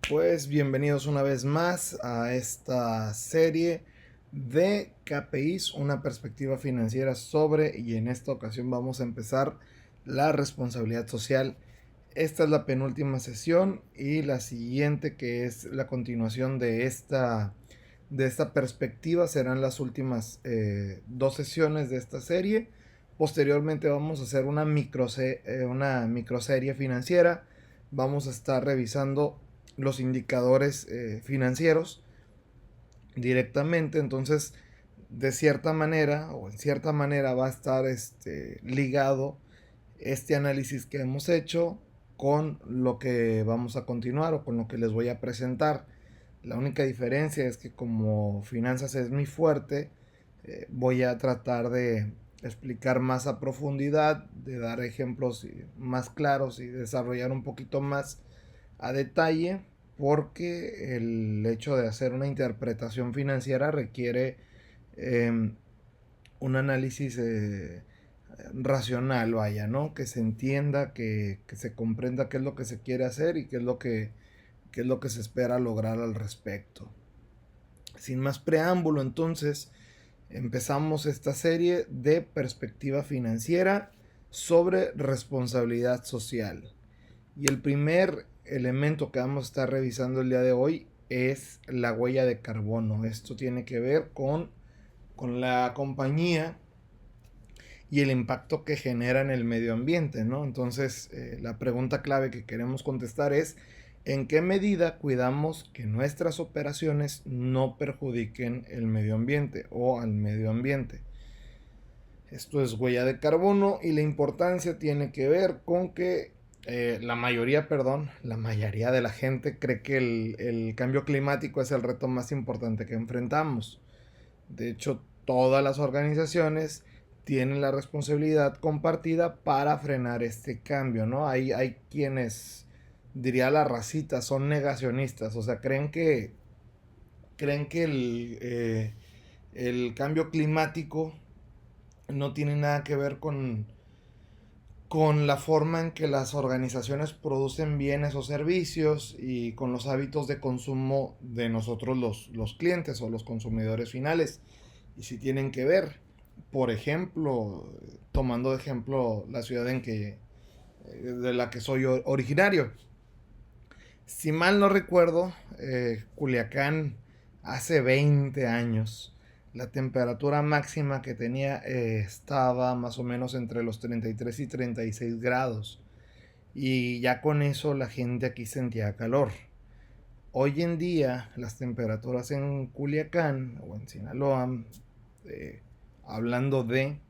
Pues bienvenidos una vez más a esta serie de KPIs, una perspectiva financiera sobre, y en esta ocasión vamos a empezar la responsabilidad social. Esta es la penúltima sesión y la siguiente, que es la continuación de esta perspectiva, serán las últimas dos sesiones de esta serie. Posteriormente vamos a hacer una microserie financiera. Vamos a estar revisando los indicadores financieros directamente. Entonces, de cierta manera o en cierta manera va a estar ligado este análisis que hemos hecho con lo que vamos a continuar o con lo que les voy a presentar. La única diferencia es que como finanzas es mi fuerte, voy a tratar de explicar más a profundidad, de dar ejemplos más claros y desarrollar un poquito más a detalle, porque el hecho de hacer una interpretación financiera requiere eh, un análisis racional, vaya, ¿no? Que se entienda, que se comprenda qué es lo que se quiere hacer y qué es lo que se espera lograr al respecto. Sin más preámbulo, entonces, empezamos esta serie de perspectiva financiera sobre responsabilidad social. Y el primer elemento que vamos a estar revisando el día de hoy es la huella de carbono. Esto tiene que ver con la compañía y el impacto que genera en el medio ambiente, ¿no? Entonces, la pregunta clave que queremos contestar es: ¿en qué medida cuidamos que nuestras operaciones no perjudiquen el medio ambiente o al medio ambiente? Esto es huella de carbono, y la importancia tiene que ver con que la mayoría de la gente cree que el cambio climático es el reto más importante que enfrentamos. De hecho, todas las organizaciones tienen la responsabilidad compartida para frenar este cambio, ¿no? Hay quienes, diría la racita, son negacionistas, o sea, creen que el cambio climático no tiene nada que ver con la forma en que las organizaciones producen bienes o servicios y con los hábitos de consumo de nosotros los clientes o los consumidores finales. Y si tienen que ver, por ejemplo, tomando de ejemplo la ciudad de la que soy originario. Si mal no recuerdo, Culiacán hace 20 años, la temperatura máxima que tenía estaba más o menos entre los 33 y 36 grados. Y ya con eso la gente aquí sentía calor. Hoy en día las temperaturas en Culiacán o en Sinaloa, eh, hablando del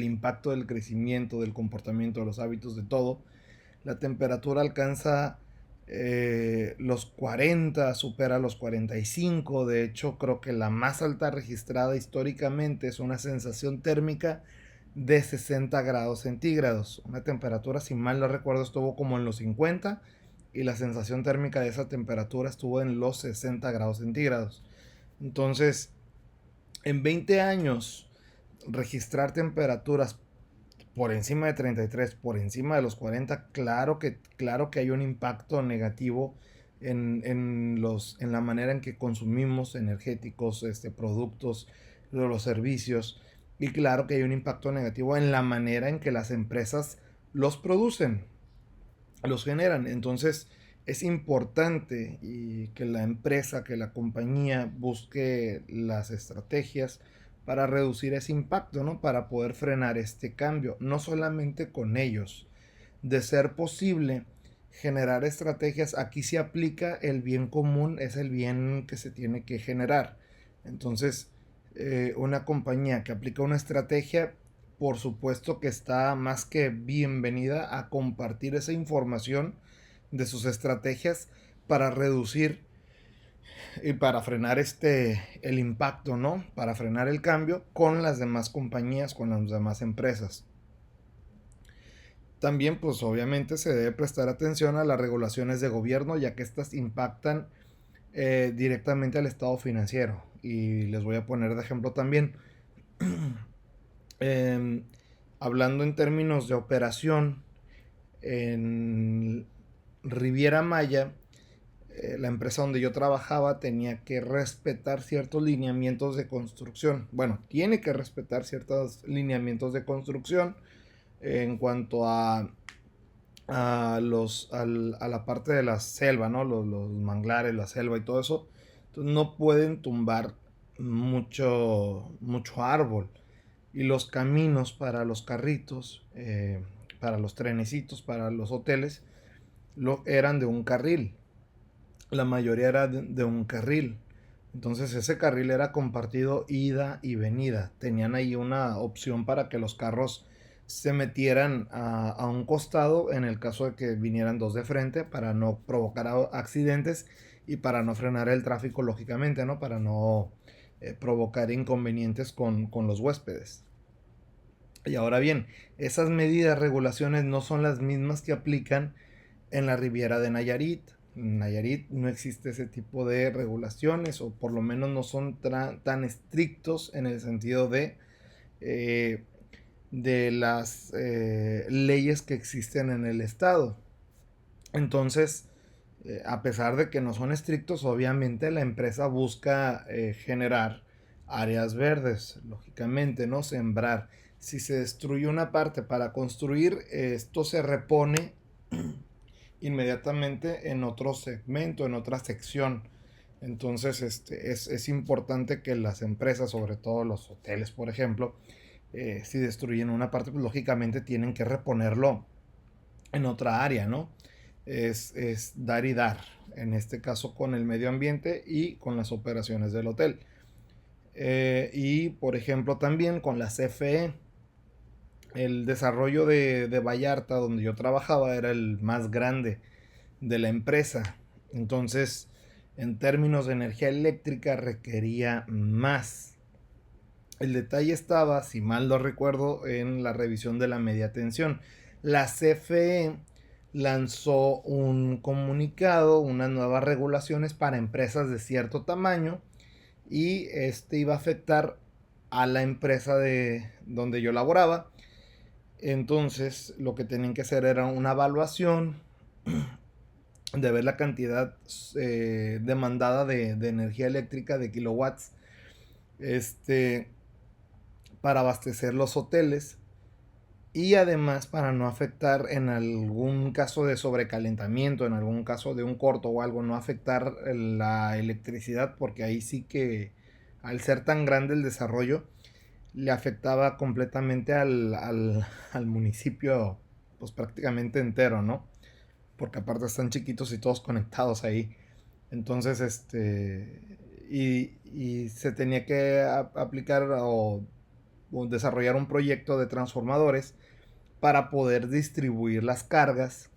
impacto del crecimiento, del comportamiento, de los hábitos, de todo, la temperatura alcanza los 40, supera los 45. De hecho, creo que la más alta registrada históricamente es una sensación térmica de 60 grados centígrados. Una temperatura, si mal no recuerdo, estuvo como en los 50, y la sensación térmica de esa temperatura estuvo en los 60 grados centígrados. Entonces, en 20 años, registrar temperaturas por encima de 33, por encima de los 40, claro que hay un impacto negativo en la manera en que consumimos energéticos, productos, los servicios. Y claro que hay un impacto negativo en la manera en que las empresas los producen, los generan. Entonces, es importante y que la empresa, que la compañía busque las estrategias para reducir ese impacto, ¿no? Para poder frenar este cambio, no solamente con ellos. De ser posible, generar estrategias. Aquí se aplica el bien común, es el bien que se tiene que generar. Entonces, una compañía que aplica una estrategia, por supuesto que está más que bienvenida a compartir esa información de sus estrategias para reducir y para frenar el impacto, ¿no? Para frenar el cambio con las demás compañías, con las demás empresas. También, pues obviamente se debe prestar atención a las regulaciones de gobierno, ya que estas impactan directamente al estado financiero. Y les voy a poner de ejemplo también. eh, Hablando en términos de operación, en Riviera Maya, la empresa donde yo trabajaba tenía que respetar ciertos lineamientos de construcción. Bueno, tiene que respetar ciertos lineamientos de construcción en cuanto a la parte de la selva, ¿no? Los manglares, la selva y todo eso. Entonces no pueden tumbar mucho árbol. Y los caminos para los carritos, para los trenecitos, para los hoteles, eran de un carril. La mayoría era de un carril. Entonces ese carril era compartido ida y venida. Tenían ahí una opción para que los carros se metieran a un costado en el caso de que vinieran dos de frente para no provocar accidentes y para no frenar el tráfico lógicamente, ¿no? Para no provocar inconvenientes con los huéspedes. Y ahora bien, esas medidas, regulaciones no son las mismas que aplican en la Riviera de Nayarit. En Nayarit no existe ese tipo de regulaciones, o por lo menos no son tan estrictos en el sentido eh, de las leyes que existen en el estado. Entonces, a pesar de que no son estrictos, obviamente la empresa busca generar áreas verdes, lógicamente, ¿no? Sembrar. Si se destruye una parte para construir, esto se repone inmediatamente en otro segmento, en otra sección. Entonces, es importante que las empresas, sobre todo los hoteles, por ejemplo, si destruyen una parte, pues lógicamente tienen que reponerlo en otra área, ¿no? Es dar y dar, en este caso con el medio ambiente y con las operaciones del hotel. Y por ejemplo también con la CFE, el desarrollo de Vallarta, donde yo trabajaba, era el más grande de la empresa. Entonces, en términos de energía eléctrica, requería más. El detalle estaba, si mal no recuerdo, en la revisión de la media tensión. La CFE lanzó un comunicado, unas nuevas regulaciones para empresas de cierto tamaño, y este iba a afectar a la empresa de donde yo laboraba. Entonces, lo que tenían que hacer era una evaluación de ver la cantidad demandada de energía eléctrica de kilowatts, este, para abastecer los hoteles, y además para no afectar en algún caso de sobrecalentamiento, en algún caso de un corto o algo, no afectar la electricidad, porque ahí sí que al ser tan grande el desarrollo le afectaba completamente al municipio, pues prácticamente entero, ¿no? Porque aparte están chiquitos y todos conectados ahí. Entonces, y se tenía que aplicar o desarrollar un proyecto de transformadores para poder distribuir las cargas,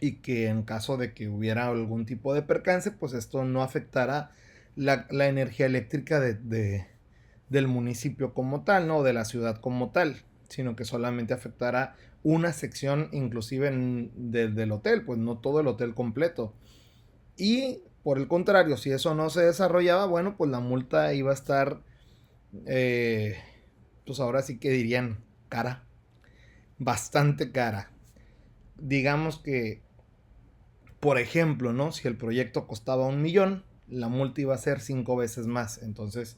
y que en caso de que hubiera algún tipo de percance, pues esto no afectara la energía eléctrica del municipio como tal, ¿no? De la ciudad como tal, sino que solamente afectara una sección inclusive del hotel, pues no todo el hotel completo. Y por el contrario, si eso no se desarrollaba, bueno, pues la multa iba a estar, eh, pues ahora sí que dirían cara, bastante cara. Digamos que, por ejemplo, ¿no? Si el proyecto costaba 1 millón, la multa iba a ser 5 veces más. Entonces,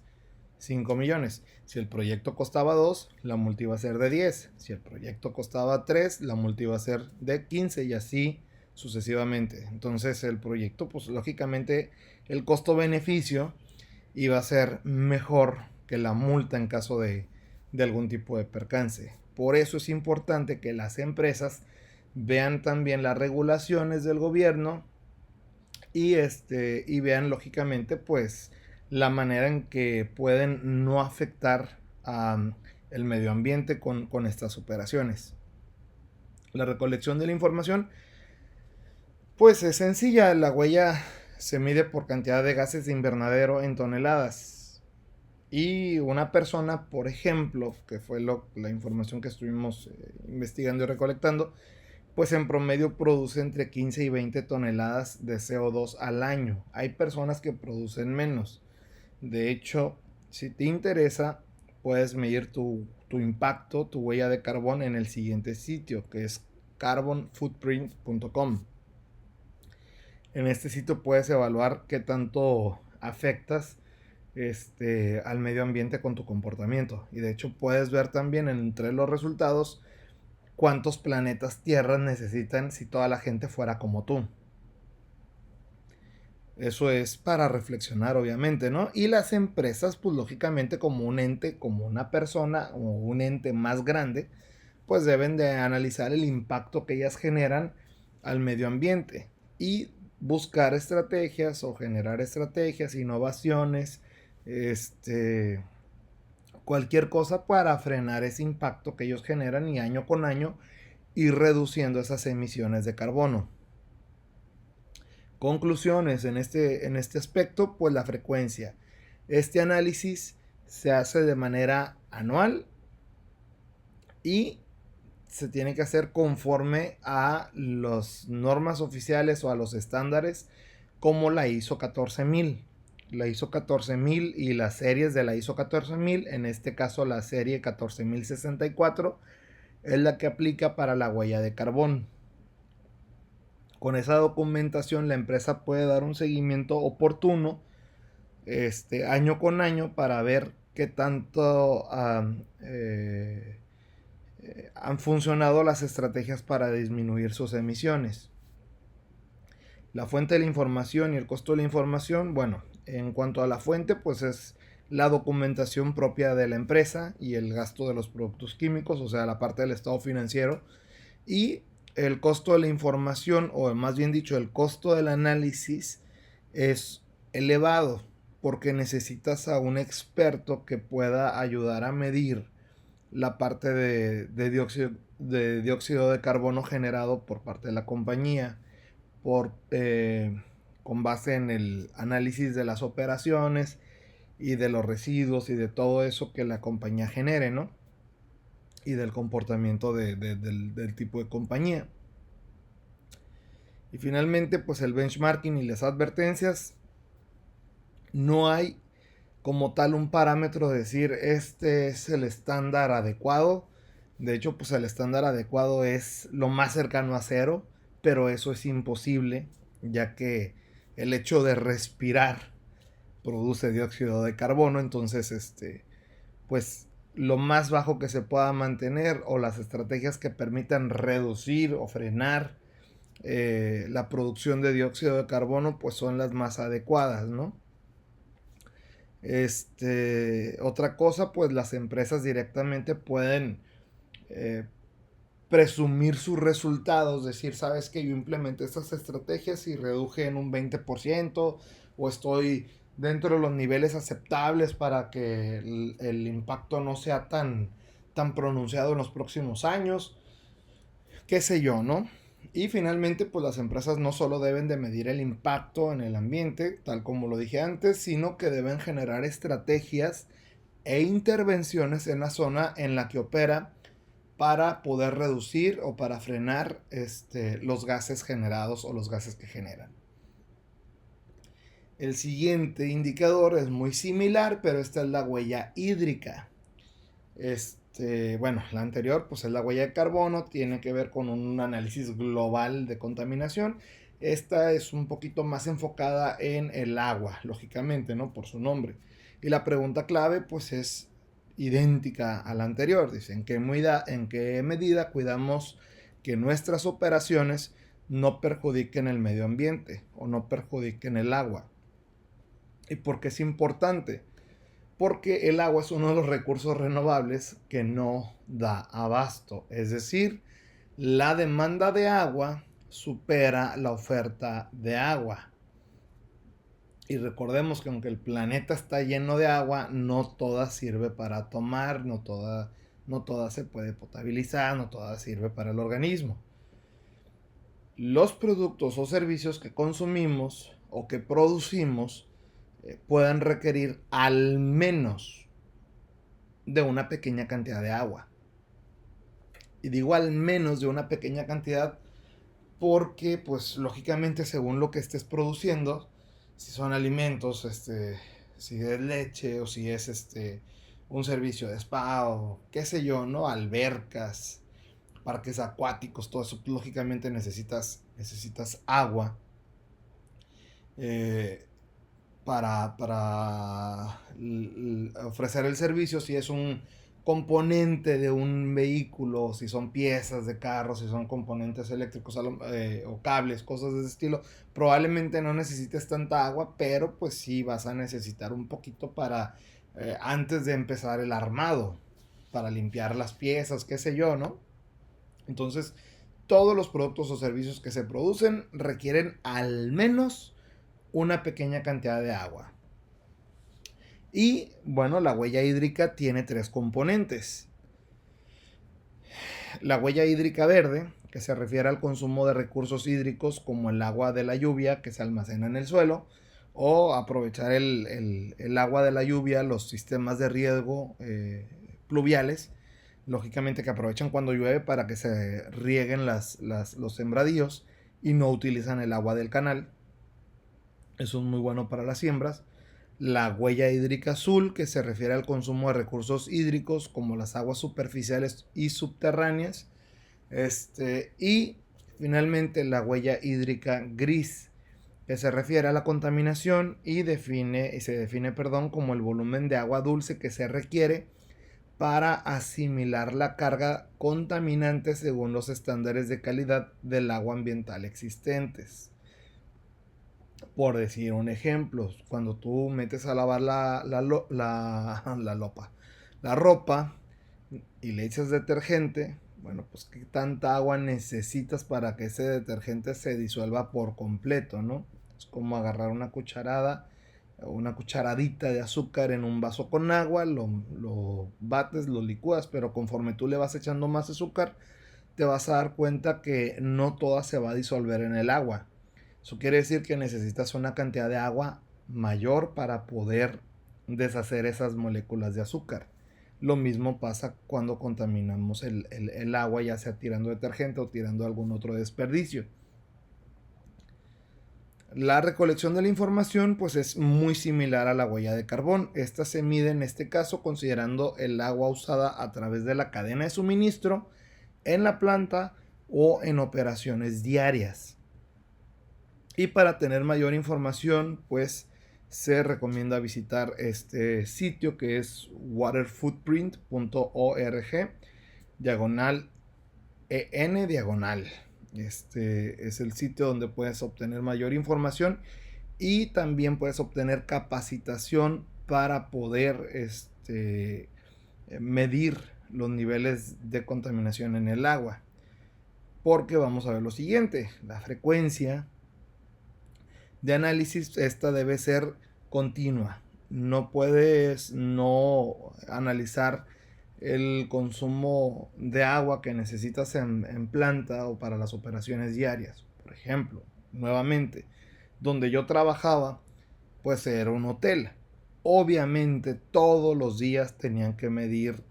5 millones. Si el proyecto costaba 2, la multa iba a ser de 10. Si el proyecto costaba 3, la multa iba a ser de 15, y así sucesivamente. Entonces el proyecto, pues lógicamente el costo-beneficio iba a ser mejor que la multa en caso de algún tipo de percance. Por eso es importante que las empresas vean también las regulaciones del gobierno, y vean lógicamente pues la manera en que pueden no afectar el medio ambiente con estas operaciones. La recolección de la información pues es sencilla. La huella se mide por cantidad de gases de invernadero en toneladas. Y una persona, por ejemplo, que fue la información que estuvimos investigando y recolectando, pues en promedio produce entre 15 y 20 toneladas de CO2 al año. Hay personas que producen menos. De hecho, si te interesa, puedes medir tu impacto, tu huella de carbón en el siguiente sitio, que es carbonfootprint.com. En este sitio puedes evaluar qué tanto afectas al medio ambiente con tu comportamiento. Y de hecho puedes ver también entre los resultados cuántos planetas Tierra necesitan si toda la gente fuera como tú. Eso es para reflexionar, obviamente, ¿no? Y las empresas, pues lógicamente como un ente, como una persona o un ente más grande, pues deben de analizar el impacto que ellas generan al medio ambiente y buscar estrategias o generar estrategias, innovaciones, cualquier cosa para frenar ese impacto que ellos generan y año con año ir reduciendo esas emisiones de carbono. Conclusiones en este aspecto, pues la frecuencia. Este análisis se hace de manera anual y se tiene que hacer conforme a las normas oficiales o a los estándares como la ISO 14000. La ISO 14000 y las series de la ISO 14000, en este caso la serie 14064, es la que aplica para la huella de carbón. Con esa documentación la empresa puede dar un seguimiento oportuno año con año para ver qué tanto han funcionado las estrategias para disminuir sus emisiones. La fuente de la información y el costo de la información, bueno, en cuanto a la fuente, pues es la documentación propia de la empresa y el gasto de los productos químicos, o sea, la parte del estado financiero. Y el costo de la información, o más bien dicho, el costo del análisis es elevado porque necesitas a un experto que pueda ayudar a medir la parte de dióxido de carbono generado por parte de la compañía por, con base en el análisis de las operaciones y de los residuos y de todo eso que la compañía genere, ¿no? Y del comportamiento del tipo de compañía. Y finalmente, pues el benchmarking y las advertencias. No hay como tal un parámetro de decir este es el estándar adecuado. De hecho, pues el estándar adecuado es lo más cercano a cero, pero eso es imposible, ya que el hecho de respirar produce dióxido de carbono. Entonces, pues lo más bajo que se pueda mantener o las estrategias que permitan reducir o frenar la producción de dióxido de carbono, pues son las más adecuadas, ¿no? Otra cosa, pues las empresas directamente pueden eh, presumir sus resultados, decir, sabes que yo implementé estas estrategias y reduje en un 20% o estoy dentro de los niveles aceptables para que el impacto no sea tan pronunciado en los próximos años, qué sé yo, ¿no? Y finalmente, pues las empresas no solo deben de medir el impacto en el ambiente, tal como lo dije antes, sino que deben generar estrategias e intervenciones en la zona en la que opera para poder reducir o para frenar los gases generados o los gases que generan. El siguiente indicador es muy similar, pero esta es la huella hídrica. Bueno, la anterior pues es la huella de carbono, tiene que ver con un análisis global de contaminación. Esta es un poquito más enfocada en el agua, lógicamente, ¿no? Por su nombre. Y la pregunta clave pues es idéntica a la anterior. Dice, en qué medida cuidamos que nuestras operaciones no perjudiquen el medio ambiente o no perjudiquen el agua? ¿Y por qué es importante? Porque el agua es uno de los recursos renovables que no da abasto. Es decir, la demanda de agua supera la oferta de agua. Y recordemos que aunque el planeta está lleno de agua, no toda sirve para tomar, no toda se puede potabilizar, no toda sirve para el organismo. Los productos o servicios que consumimos o que producimos pueden requerir al menos de una pequeña cantidad de agua. Y digo al menos de una pequeña cantidad porque, pues, lógicamente, según lo que estés produciendo, si son alimentos, si es leche o si es un servicio de spa o qué sé yo, ¿no? Albercas, parques acuáticos, todo eso, lógicamente necesitas agua. eh, para ofrecer el servicio, si es un componente de un vehículo, si son piezas de carro, si son componentes eléctricos o cables, cosas de ese estilo, probablemente no necesites tanta agua, pero pues sí vas a necesitar un poquito para antes de empezar el armado, para limpiar las piezas, qué sé yo, ¿no? Entonces, todos los productos o servicios que se producen requieren al menos una pequeña cantidad de agua. Y bueno, la huella hídrica tiene tres componentes. La huella hídrica verde, que se refiere al consumo de recursos hídricos como el agua de la lluvia que se almacena en el suelo, o aprovechar el agua de la lluvia, los sistemas de riego pluviales, lógicamente que aprovechan cuando llueve para que se rieguen los sembradíos y no utilizan el agua del canal. Eso es muy bueno para las siembras. La huella hídrica azul, que se refiere al consumo de recursos hídricos como las aguas superficiales y subterráneas. Y finalmente la huella hídrica gris, que se refiere a la contaminación y se define como el volumen de agua dulce que se requiere para asimilar la carga contaminante según los estándares de calidad del agua ambiental existentes. Por decir un ejemplo, cuando tú metes a lavar la ropa y le echas detergente, bueno, pues qué tanta agua necesitas para que ese detergente se disuelva por completo, ¿no? Es como agarrar una cucharada, una cucharadita de azúcar en un vaso con agua, lo bates, lo licúas, pero conforme tú le vas echando más azúcar, te vas a dar cuenta que no toda se va a disolver en el agua. Eso quiere decir que necesitas una cantidad de agua mayor para poder deshacer esas moléculas de azúcar. Lo mismo pasa cuando contaminamos el agua, ya sea tirando detergente o tirando algún otro desperdicio. La recolección de la información pues es muy similar a la huella de carbón. Esta se mide en este caso considerando el agua usada a través de la cadena de suministro en la planta o en operaciones diarias. Y para tener mayor información, pues se recomienda visitar este sitio que es waterfootprint.org, diagonal en diagonal. Este es el sitio donde puedes obtener mayor información y también puedes obtener capacitación para poder medir los niveles de contaminación en el agua. Porque vamos a ver lo siguiente, la frecuencia de análisis, esta debe ser continua. No puedes no analizar el consumo de agua que necesitas en planta o para las operaciones diarias. Por ejemplo, nuevamente, donde yo trabajaba, pues era un hotel. Obviamente todos los días tenían que medir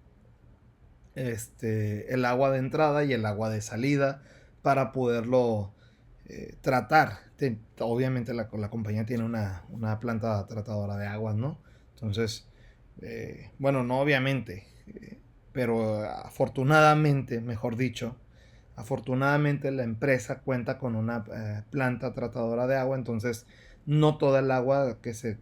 el agua de entrada y el agua de salida para poderlo tratar. Obviamente la compañía tiene una planta tratadora de aguas, ¿no? Entonces, bueno, no obviamente, pero afortunadamente, mejor dicho, afortunadamente la empresa cuenta con una planta tratadora de agua, entonces no toda el agua que se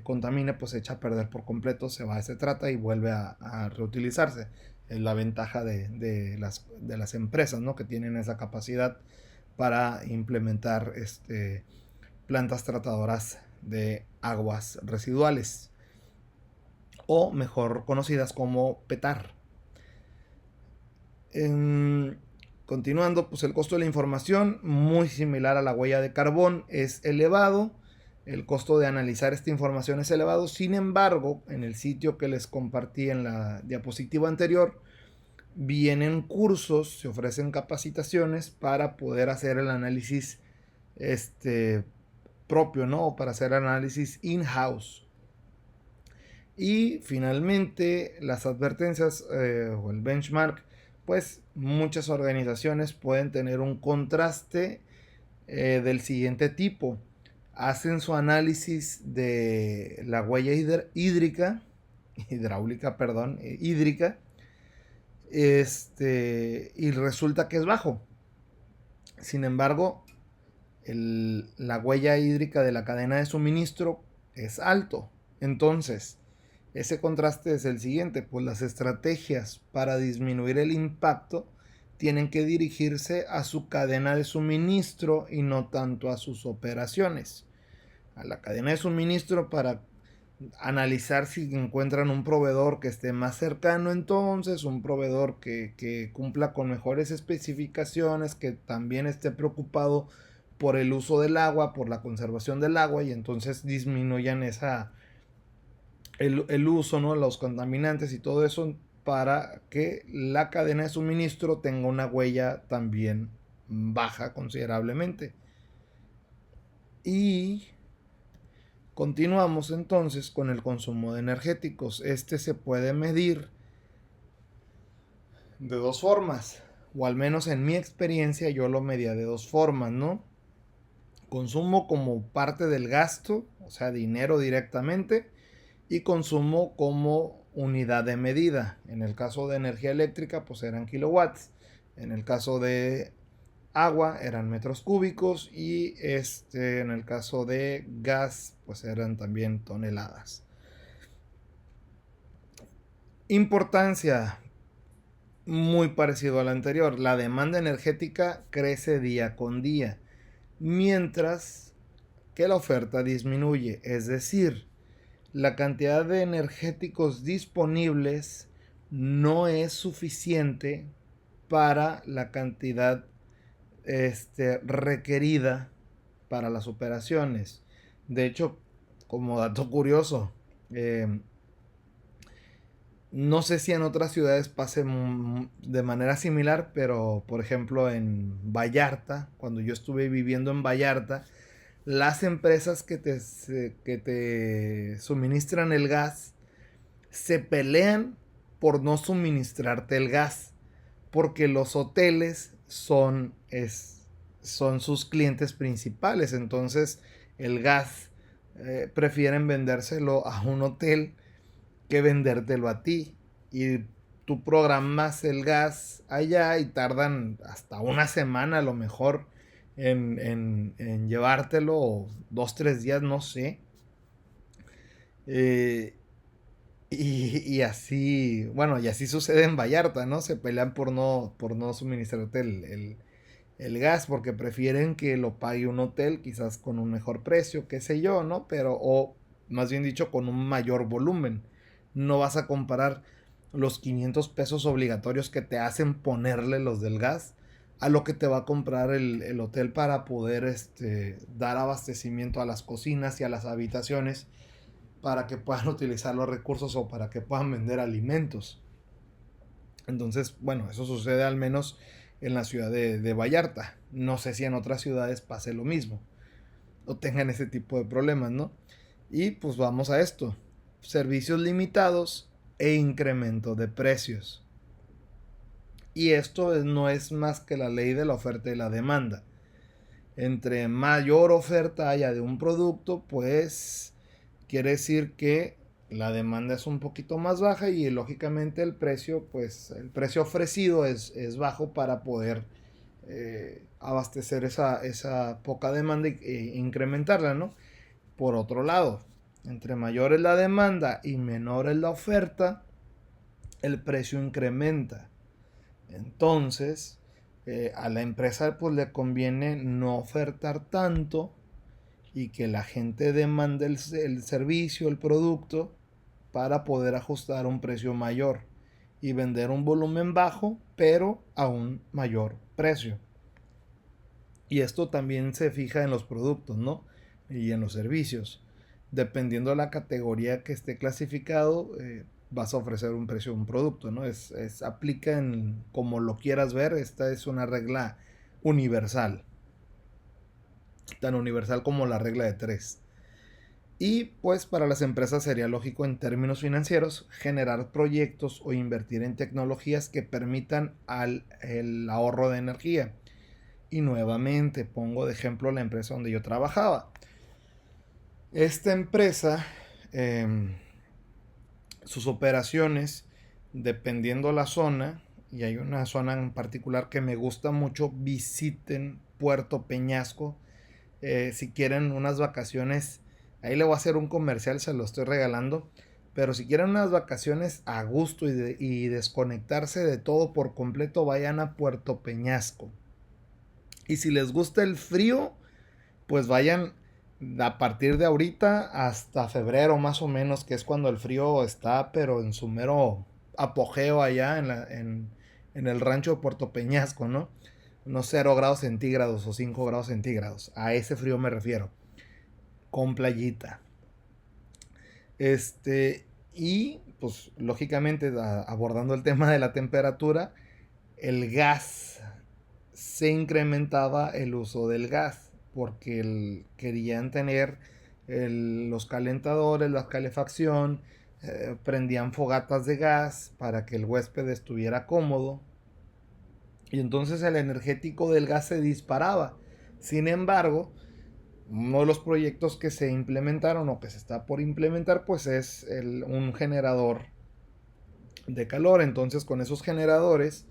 contamine pues se echa a perder por completo, se trata y vuelve a reutilizarse. Es la ventaja de las empresas, ¿no? Que tienen esa capacidad para implementar plantas tratadoras de aguas residuales o mejor conocidas como PETAR. Continuando, pues el costo de la información, muy similar a la huella de carbón, es elevado. El costo de analizar esta información es elevado. Sin embargo, en el sitio que les compartí en la diapositiva anterior, vienen cursos, se ofrecen capacitaciones para poder hacer el análisis propio, ¿no? Para hacer análisis in-house. Y finalmente, las advertencias o el benchmark, pues muchas organizaciones pueden tener un contraste del siguiente tipo. Hacen su análisis de la huella hídrica, y resulta que es bajo. Sin embargo, la huella hídrica de la cadena de suministro es alto. Entonces, ese contraste es el siguiente, pues las estrategias para disminuir el impacto tienen que dirigirse a su cadena de suministro y no tanto a sus operaciones. A la cadena de suministro para analizar si encuentran un proveedor que esté más cercano, entonces un proveedor que cumpla con mejores especificaciones, que también esté preocupado por el uso del agua, por la conservación del agua, y entonces disminuyan el uso, ¿no? Los contaminantes y todo eso, para que la cadena de suministro tenga una huella también baja considerablemente. Y continuamos entonces con el consumo de energéticos. Este se puede medir de dos formas, o al menos en mi experiencia yo lo medía de dos formas, ¿no? Consumo como parte del gasto, o sea, dinero directamente, y consumo como unidad de medida. En el caso de energía eléctrica, pues eran kilowatts. En el caso de agua eran metros cúbicos y en el caso de gas, pues eran también toneladas. Importancia, muy parecido a la anterior. La demanda energética crece día con día, mientras que la oferta disminuye. Es decir, la cantidad de energéticos disponibles no es suficiente para la cantidad requerida para las operaciones. De hecho, como dato curioso, no sé si en otras ciudades pase de manera similar, pero por ejemplo en Vallarta, cuando yo estuve viviendo en Vallarta, las empresas que te suministran el gas se pelean por no suministrarte el gas, porque los hoteles son sus clientes principales. Entonces el gas prefieren vendérselo a un hotel que vendértelo a ti. Y tú programas el gas allá y tardan hasta una semana a lo mejor en llevártelo, o 2, 3 días, no sé. Eh, y así, bueno, y así sucede en Vallarta, ¿no? Se pelean por no suministrarte el gas, porque prefieren que lo pague un hotel, quizás con un mejor precio, qué sé yo, ¿no? Pero, o más bien dicho, con un mayor volumen. No vas a comparar los 500 pesos obligatorios que te hacen ponerle los del gas a lo que te va a comprar el hotel para poder dar abastecimiento a las cocinas y a las habitaciones, para que puedan utilizar los recursos o para que puedan vender alimentos. Entonces, bueno, eso sucede al menos en la ciudad de Vallarta. No sé si en otras ciudades pase lo mismo o tengan ese tipo de problemas, ¿no? Y pues vamos a esto. Servicios limitados e incremento de precios. Y esto no es más que la ley de la oferta y la demanda. Entre mayor oferta haya de un producto, pues quiere decir que la demanda es un poquito más baja y lógicamente el precio, pues el precio ofrecido es bajo para poder abastecer esa poca demanda e incrementarla, ¿no? Por otro lado, entre mayor es la demanda y menor es la oferta, el precio incrementa. Entonces, a la empresa pues le conviene no ofertar tanto y que la gente demande el servicio, el producto, para poder ajustar un precio mayor y vender un volumen bajo, pero a un mayor precio. Y esto también se fija en los productos, ¿no? Y en los servicios. Dependiendo de la categoría que esté clasificado, vas a ofrecer un precio de un producto, ¿no? Aplica en como lo quieras ver. Esta es una regla universal, tan universal como la regla de tres. Y pues para las empresas sería lógico en términos financieros generar proyectos o invertir en tecnologías que permitan el ahorro de energía. Y nuevamente pongo de ejemplo la empresa donde yo trabajaba. Esta empresa, sus operaciones, dependiendo la zona, y hay una zona en particular que me gusta mucho, visiten Puerto Peñasco. Si quieren unas vacaciones, ahí le voy a hacer un comercial, se lo estoy regalando. Pero si quieren unas vacaciones a gusto y desconectarse de todo por completo, vayan a Puerto Peñasco. Y si les gusta el frío, pues vayan a partir de ahorita hasta febrero más o menos, que es cuando el frío está, pero en su mero apogeo allá en el rancho de Puerto Peñasco, ¿no? Unos 0 grados centígrados o 5 grados centígrados. A ese frío me refiero. Con playita. Y pues lógicamente abordando el tema de la temperatura, el gas, se incrementaba el uso del gas porque querían tener los calentadores, la calefacción, prendían fogatas de gas para que el huésped estuviera cómodo y entonces el energético del gas se disparaba. Sin embargo, uno de los proyectos que se implementaron o que se está por implementar pues es un generador de calor. Entonces con esos generadores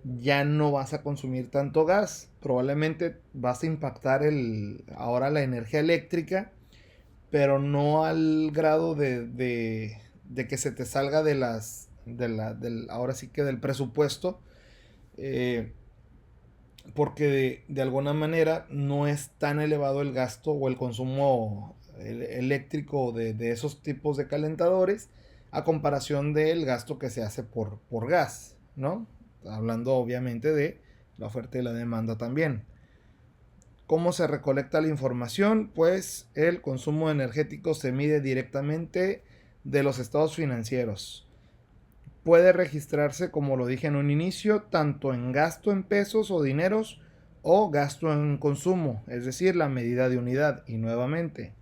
ya no vas a consumir tanto gas. Probablemente vas a impactar ahora la energía eléctrica, pero no al grado de que se te salga ahora sí que del presupuesto, eh, porque de alguna manera no es tan elevado el gasto o el consumo eléctrico de esos tipos de calentadores a comparación del gasto que se hace por gas, ¿no? Hablando obviamente de la oferta y la demanda también. ¿Cómo se recolecta la información? Pues el consumo energético se mide directamente de los estados financieros. Puede registrarse, como lo dije en un inicio, tanto en gasto en pesos o dineros o gasto en consumo, es decir, la medida de unidad. Y nuevamente,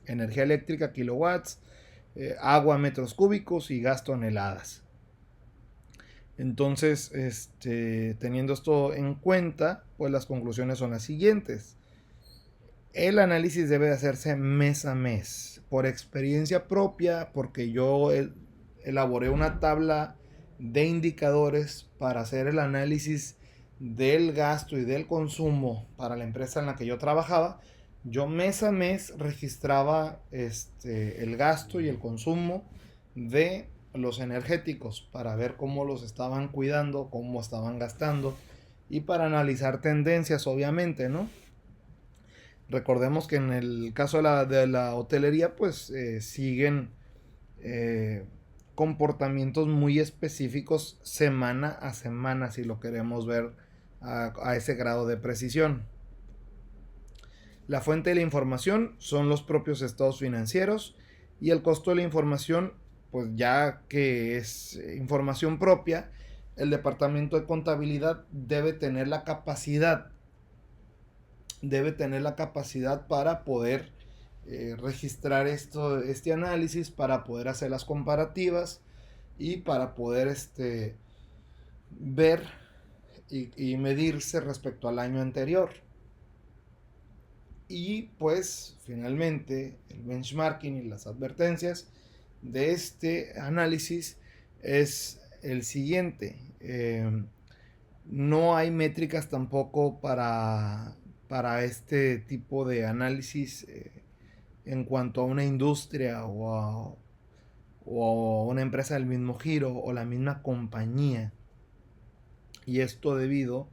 energía eléctrica kilowatts, agua metros cúbicos y gas toneladas. Entonces, teniendo esto en cuenta, pues las conclusiones son las siguientes. El análisis debe hacerse mes a mes, por experiencia propia, porque yo elaboré una tabla de indicadores para hacer el análisis del gasto y del consumo para la empresa en la que yo trabajaba. Yo mes a mes registraba el gasto y el consumo de los energéticos para ver cómo los estaban cuidando, cómo estaban gastando y para analizar tendencias, obviamente, ¿no? Recordemos que en el caso de la hotelería, pues siguen eh, comportamientos muy específicos semana a semana, si lo queremos ver a ese grado de precisión. La fuente de la información son los propios estados financieros y el costo de la información, pues ya que es información propia, el departamento de contabilidad debe tener la capacidad para poder registrar este análisis, para poder hacer las comparativas y para poder ver y medirse respecto al año anterior. Y pues finalmente el benchmarking y las advertencias de este análisis es el siguiente. No hay métricas tampoco para este tipo de análisis en cuanto a una industria o a una empresa del mismo giro o la misma compañía. Y esto debido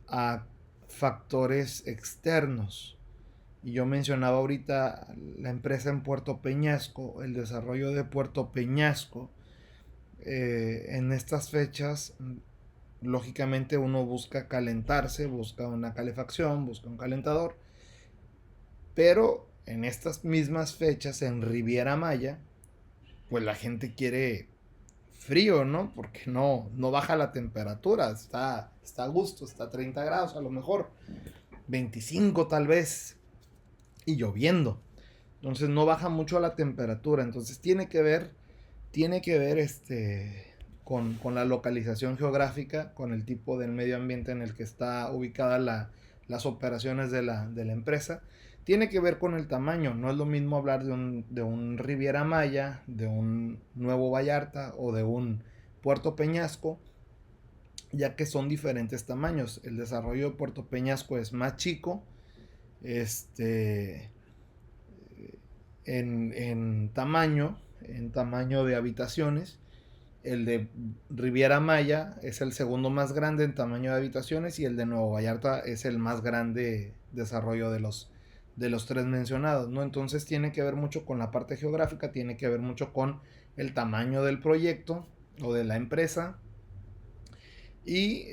a factores externos. Y yo mencionaba ahorita la empresa en Puerto Peñasco, el desarrollo de Puerto Peñasco. En estas fechas, lógicamente uno busca calentarse, busca una calefacción, busca un calentador. Pero en estas mismas fechas en Riviera Maya, pues la gente quiere frío, ¿no? Porque no baja la temperatura, está a gusto, está a 30 grados a lo mejor, 25 tal vez, y lloviendo. Entonces no baja mucho la temperatura, entonces tiene que ver con la localización geográfica, con el tipo del medio ambiente en el que está ubicada las operaciones de la empresa. Tiene que ver con el tamaño. No es lo mismo hablar de un Riviera Maya, de un Nuevo Vallarta o de un Puerto Peñasco, ya que son diferentes tamaños. El desarrollo de Puerto Peñasco es más chico, este, en tamaño de habitaciones. El de Riviera Maya es el segundo más grande en tamaño de habitaciones y el de Nuevo Vallarta es el más grande desarrollo de los tres mencionados, ¿no? Entonces tiene que ver mucho con la parte geográfica, tiene que ver mucho con el tamaño del proyecto o de la empresa y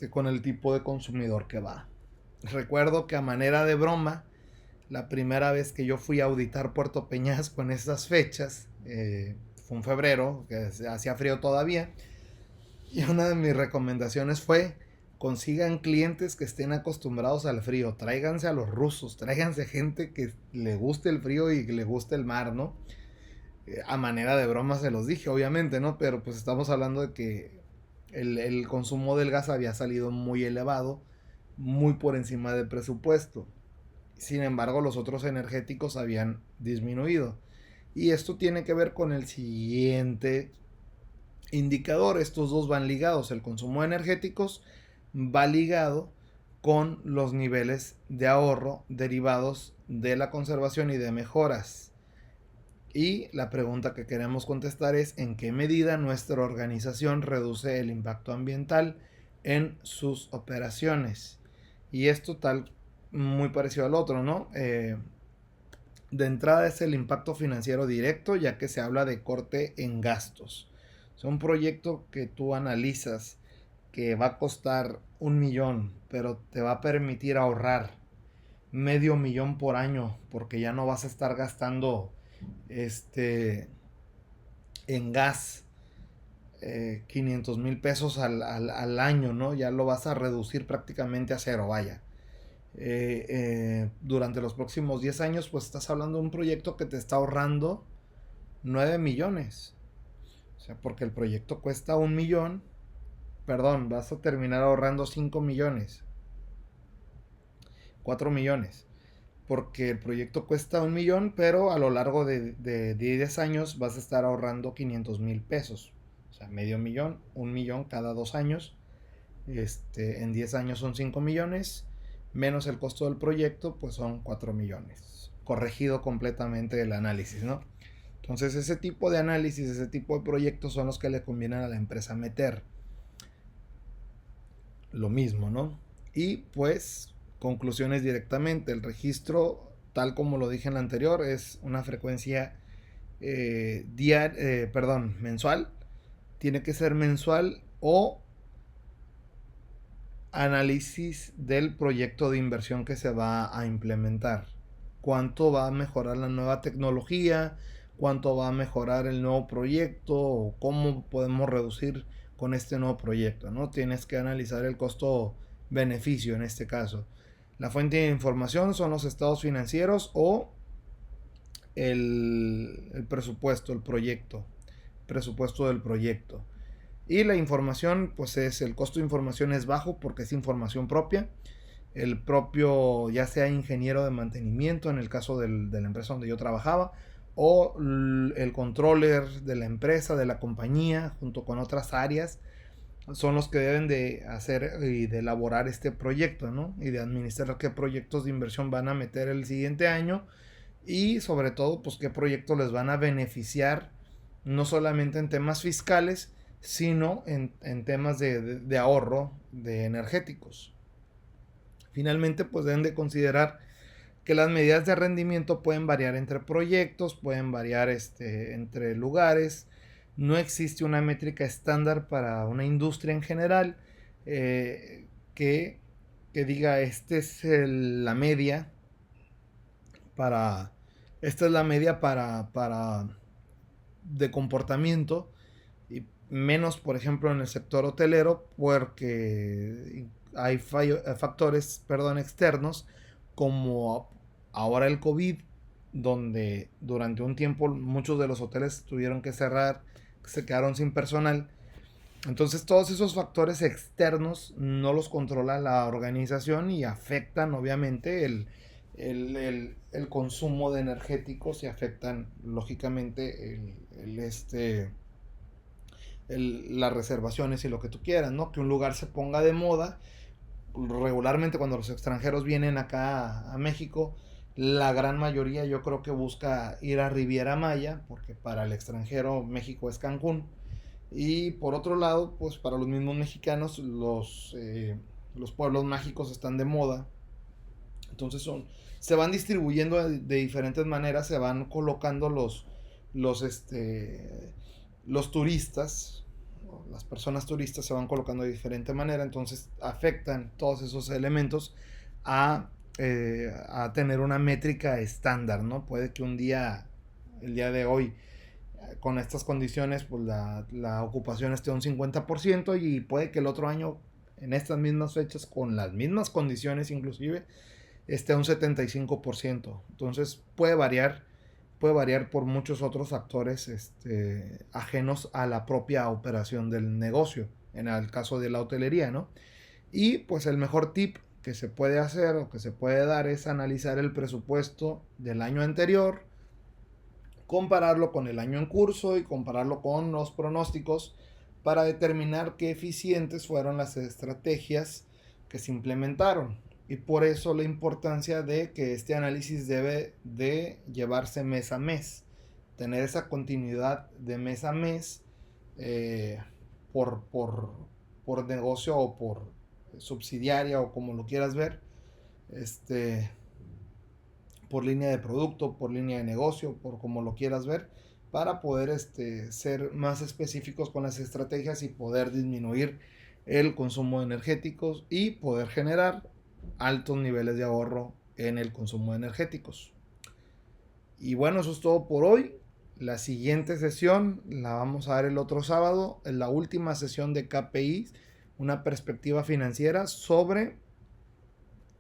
con el tipo de consumidor que va. Recuerdo que a manera de broma, la primera vez que yo fui a auditar Puerto Peñasco en esas fechas, fue en febrero, que hacía frío todavía, y una de mis recomendaciones fue: consigan clientes que estén acostumbrados al frío, tráiganse a los rusos, tráiganse gente que le guste el frío y que le guste el mar, ¿no? A manera de broma se los dije, obviamente, ¿no? Pero pues estamos hablando de que el consumo del gas había salido muy elevado, muy por encima del presupuesto. Sin embargo, los otros energéticos habían disminuido. Y esto tiene que ver con el siguiente indicador. Estos dos van ligados. El consumo de energéticos va ligado con los niveles de ahorro derivados de la conservación y de mejoras. Y la pregunta que queremos contestar es: ¿en qué medida nuestra organización reduce el impacto ambiental en sus operaciones? Y esto tal, muy parecido al otro, ¿no? De entrada es el impacto financiero directo, ya que se habla de corte en gastos. Es un proyecto que tú analizas que va a costar 1 millón, pero te va a permitir ahorrar $500,000 por año, porque ya no vas a estar gastando en gas 500,000 pesos al año, ¿no? Ya lo vas a reducir prácticamente a cero, vaya. Durante los próximos 10 años, pues estás hablando de un proyecto que te está ahorrando 9 millones. O sea, porque el proyecto cuesta 1 millón, perdón, vas a terminar ahorrando 5 millones, 4 millones. Porque el proyecto cuesta 1 millón, pero a lo largo de 10 años vas a estar ahorrando 500,000 pesos. O sea, $500,000, 1 millón cada 2 años. En 10 años son 5 millones, menos el costo del proyecto, pues son 4 millones. Corregido completamente el análisis, ¿no? Entonces ese tipo de análisis, ese tipo de proyectos son los que le convienen a la empresa meter. Lo mismo, ¿no? Y pues, conclusiones directamente. El registro, tal como lo dije en la anterior, es una frecuencia mensual. Tiene que ser mensual o análisis del proyecto de inversión que se va a implementar. Cuánto va a mejorar la nueva tecnología, cuánto va a mejorar el nuevo proyecto o cómo podemos reducir con este nuevo proyecto, ¿no? Tienes que analizar el costo-beneficio en este caso. La fuente de información son los estados financieros o el presupuesto, el presupuesto del proyecto. Y la información, pues el costo de información es bajo porque es información propia. El propio, ya sea ingeniero de mantenimiento, en el caso de la empresa donde yo trabajaba, o el controller de la empresa, de la compañía, junto con otras áreas, son los que deben de hacer y de elaborar este proyecto, ¿no? Y de administrar qué proyectos de inversión van a meter el siguiente año y sobre todo, pues qué proyectos les van a beneficiar, no solamente en temas fiscales, sino en temas de ahorro de energéticos. Finalmente, pues deben de considerar que las medidas de rendimiento pueden variar entre proyectos, pueden variar entre lugares. No existe una métrica estándar para una industria en general que diga la media para esta es la media para de comportamiento, y menos por ejemplo en el sector hotelero porque hay factores externos como ahora el COVID, donde durante un tiempo muchos de los hoteles tuvieron que cerrar, se quedaron sin personal. Entonces todos esos factores externos no los controla la organización y afectan obviamente el consumo de energéticos y afectan lógicamente las reservaciones y lo que tú quieras, ¿no? Que un lugar se ponga de moda regularmente cuando los extranjeros vienen acá a México, la gran mayoría yo creo que busca ir a Riviera Maya, porque para el extranjero México es Cancún. Y por otro lado, pues para los mismos mexicanos, los pueblos mágicos están de moda. Entonces se van distribuyendo de diferentes maneras, se van colocando los, este, los turistas, las personas turistas se van colocando de diferente manera, entonces afectan todos esos elementos a tener una métrica estándar, ¿no? Puede que el día de hoy, con estas condiciones, pues la ocupación esté a un 50% y puede que el otro año, en estas mismas fechas, con las mismas condiciones inclusive, esté a un 75%. Entonces puede variar por muchos otros factores ajenos a la propia operación del negocio, en el caso de la hotelería, ¿no? Y pues el mejor tip que se puede hacer o que se puede dar es analizar el presupuesto del año anterior, compararlo con el año en curso y compararlo con los pronósticos para determinar qué eficientes fueron las estrategias que se implementaron. Y por eso la importancia de que este análisis debe de llevarse mes a mes, tener esa continuidad de mes a mes, eh, por, por, por negocio o por subsidiaria o como lo quieras ver, este, por línea de producto, por línea de negocio, por como lo quieras ver, para poder ser más específicos con las estrategias y poder disminuir el consumo de energéticos y poder generar altos niveles de ahorro en el consumo de energéticos. Y bueno, eso es todo por hoy. La siguiente sesión la vamos a dar el otro sábado, en la última sesión de KPI, una perspectiva financiera sobre,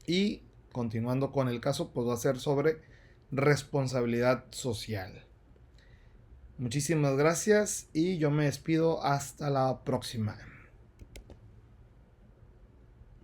y continuando con el caso, pues va a ser sobre responsabilidad social. Muchísimas gracias y yo me despido hasta la próxima.